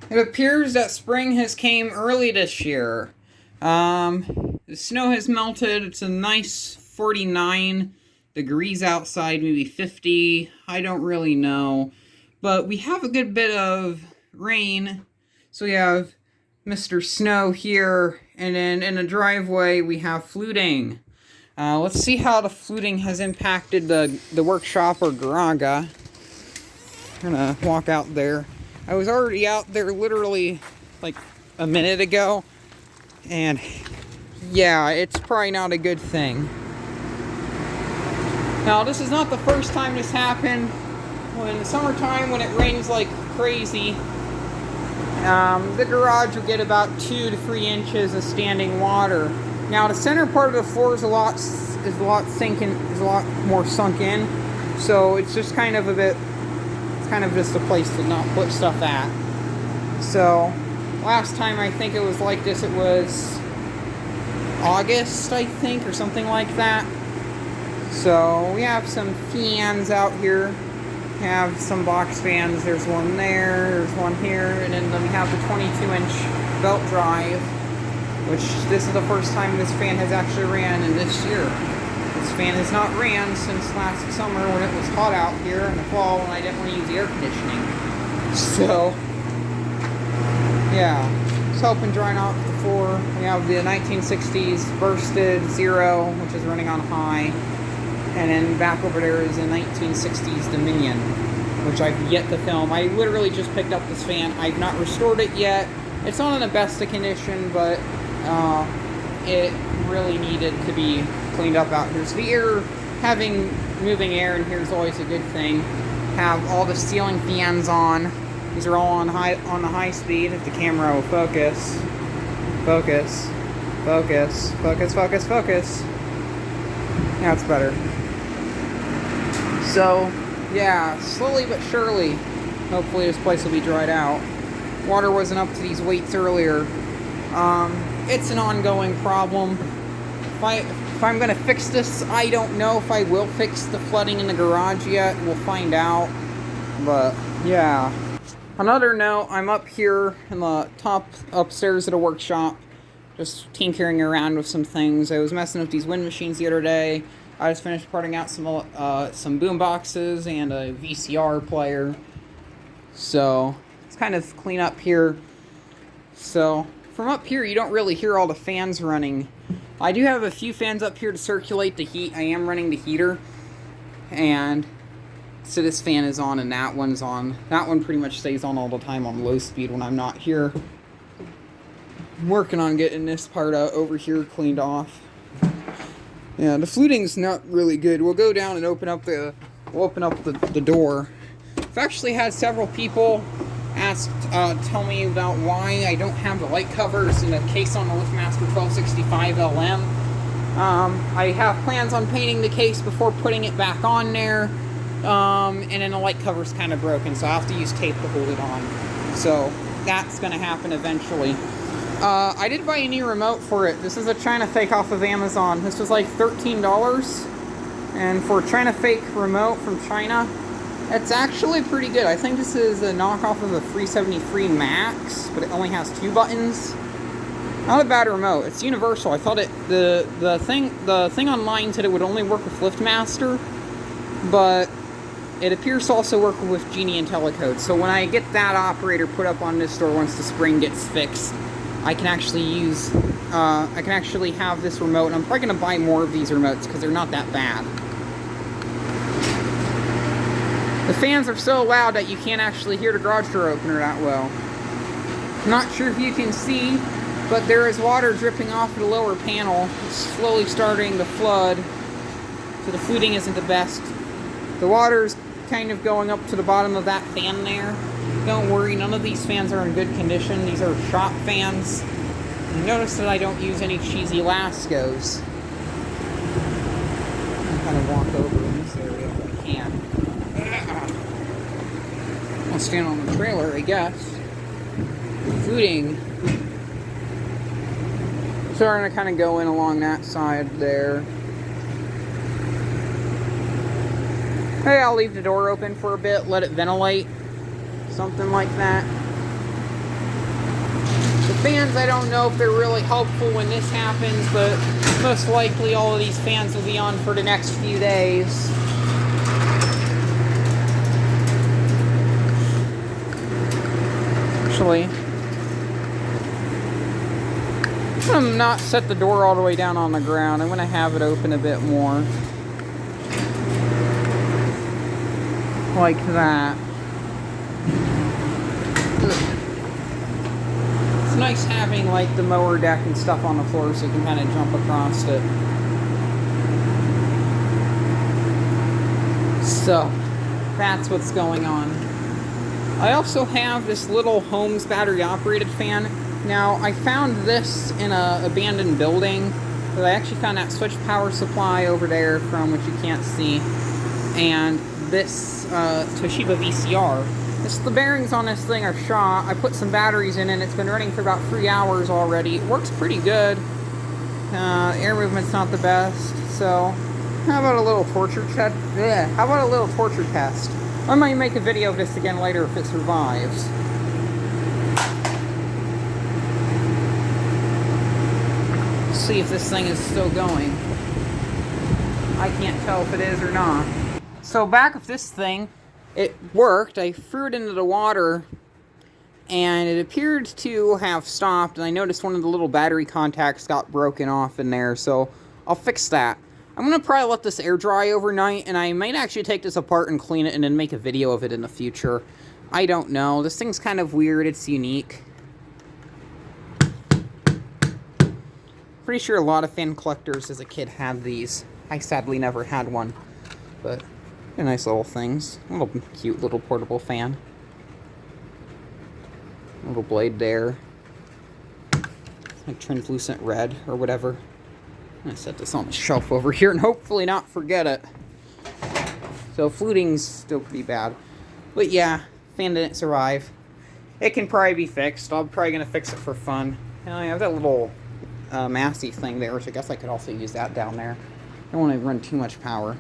It appears that spring has came early this year. The snow has melted. It's a nice 49 degrees outside, maybe 50. I don't really know. But we have a good bit of rain. So we have Mr. Snow here, and then in the driveway we have fluting. Let's see how the fluting has impacted the workshop or garage. I'm gonna walk out there. I was already out there literally like a minute ago, and yeah, it's probably not a good thing. Now, this is not the first time this happened. Well, in the summertime, when it rains like crazy, the garage will get about 2 to 3 inches of standing water. Now, the center part of the floor is a lot more sunk in, so it's just kind of a bit. It's kind of just a place to not put stuff at. So, last time I think it was like this. It was August, I think, or something like that. So we have some fans out here. We have some box fans. There's one there's one here, and then we have the 22-inch belt drive, which this is the first time this fan has actually ran in this year. This fan has not ran since last summer when it was hot out here in the fall when I didn't want to use the air conditioning. So, yeah. It's helping drying off the floor. We have the 1960s Bursted Zero, which is running on high. And then back over there is a 1960s Dominion, which I've yet to film. I literally just picked up this fan. I've not restored it yet. It's not in the best of condition, but it really needed to be cleaned up out here. So the air, having moving air in here is always a good thing. Have all the ceiling fans on. These are all on the high speed. If the camera will focus. Focus. Focus. Focus, focus, focus. Now it's better. So, yeah, slowly but surely, hopefully this place will be dried out. Water wasn't up to these weights earlier. It's an ongoing problem. If I'm going to fix this, I don't know if I will fix the flooding in the garage yet. We'll find out. But, yeah. Another note, I'm up here in the top upstairs at a workshop, just tinkering around with some things. I was messing with these wind machines the other day. I just finished parting out some boom boxes and a VCR player. So, it's kind of clean up here. So, from up here, you don't really hear all the fans running. I do have a few fans up here to circulate the heat. I am running the heater. And so this fan is on and that one's on. That one pretty much stays on all the time on low speed when I'm not here. I'm working on getting this part over here cleaned off. Yeah, the fluting's not really good. We'll go down and open up the door. I've actually had several people tell me about why I don't have the light covers in the case on the LiftMaster 1265 LM. I have plans on painting the case before putting it back on there. And then the light cover's kind of broken, so I'll have to use tape to hold it on. So that's going to happen eventually. I did buy a new remote for it. This is a China Fake off of Amazon. This was like $13. And for a China Fake remote from China, it's actually pretty good. I think this is a knockoff of a 373 Max, but it only has 2 buttons. Not a bad remote. It's universal. I thought the thing online said it would only work with LiftMaster, but it appears to also work with Genie IntelliCode. So when I get that operator put up on this store once the spring gets fixed, I can actually have this remote, and I'm probably going to buy more of these remotes because they're not that bad. The fans are so loud that you can't actually hear the garage door opener that well. Not sure if you can see, but there is water dripping off the lower panel. It's slowly starting to flood, so the fluting isn't the best. The water's kind of going up to the bottom of that fan there. Don't worry, none of these fans are in good condition. These are shop fans. You notice that I don't use any cheesy Lascos. I'll kind of walk over in this area if I can. I'll stand on the trailer, I guess. Fluting. So we're going to kind of go in along that side there. Hey, I'll leave the door open for a bit, let it ventilate. Something like that. fans, I don't know if they're really helpful when this happens, but most likely all of these fans will be on for the next few days. Actually, I'm going to not set the door all the way down on the ground. I'm going to have it open a bit more. Like that. It's nice having like the mower deck and stuff on the floor so you can kind of jump across it. So, that's what's going on. I also have this little Holmes battery operated fan. Now, I found this in an abandoned building, but I actually found that switch power supply over there from which you can't see, and this Toshiba VCR. The bearings on this thing are shot. I put some batteries in and it's been running for about 3 hours already. It works pretty good. Air movement's not the best, so how about a little torture test? Yeah, how about a little torture test? I might make a video of this again later if it survives. See if this thing is still going. I can't tell if it is or not. So back of this thing, it worked. I threw it into the water and it appeared to have stopped, and I noticed one of the little battery contacts got broken off in there, so I'll fix that. I'm going to probably let this air dry overnight, and I might actually take this apart and clean it and then make a video of it in the future. I don't know. This thing's kind of weird. It's unique. Pretty sure a lot of fan collectors as a kid had these. I sadly never had one, but they're nice little things. A little cute little portable fan. A little blade there. Like translucent red or whatever. I'm gonna set this on the shelf over here and hopefully not forget it. So fluting's still pretty bad. But yeah, fan didn't survive. It can probably be fixed. I'm probably gonna fix it for fun. And I have that little Massey thing there, which I guess I could also use that down there. I don't want to run too much power.